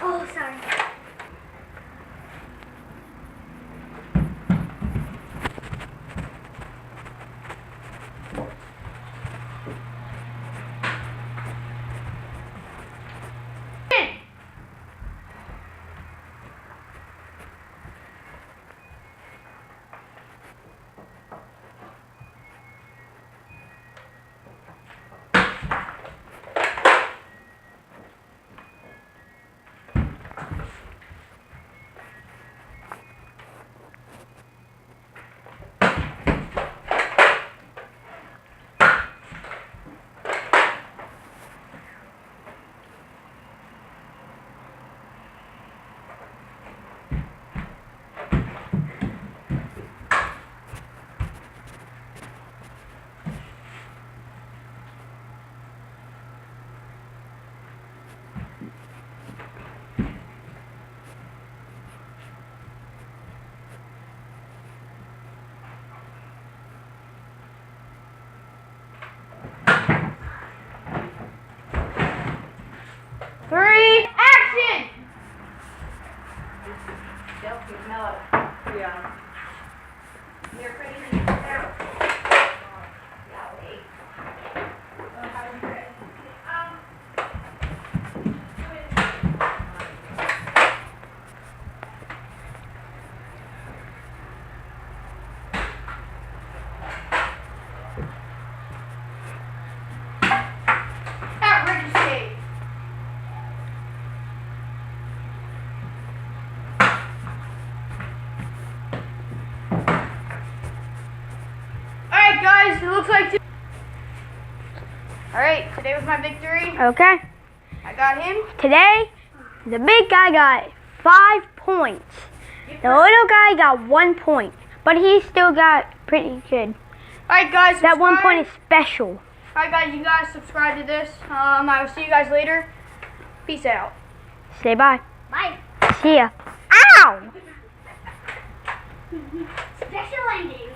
Oh, sorry. Three, action! That ricochet. Alright guys, it looks like Alright, today was my victory. Okay. I got him. Today, the big guy got 5 points. The little guy got 1 point, but he still got pretty good. Alright guys, That 1 subscribe. point is special. Alright guys, you guys subscribe to this. I will see you guys later. Peace out. Say bye. Bye. See ya. Ow! Special ending.